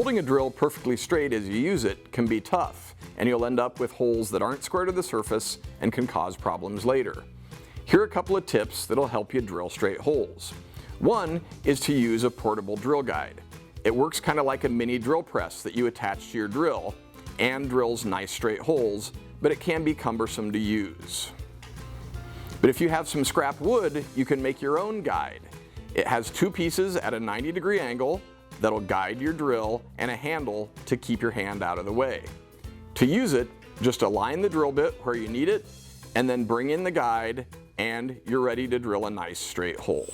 Holding a drill perfectly straight as you use it can be tough, and you'll end up with holes that aren't square to the surface and can cause problems later. Here are a couple of tips that'll help you drill straight holes. One is to use a portable drill guide. It works kind of like a mini drill press that you attach to your drill and drills nice straight holes, but it can be cumbersome to use. But if you have some scrap wood, you can make your own guide. It has two pieces at a 90-degree angle that'll guide your drill and a handle to keep your hand out of the way. To use it, just align the drill bit where you need it and then bring in the guide and you're ready to drill a nice straight hole.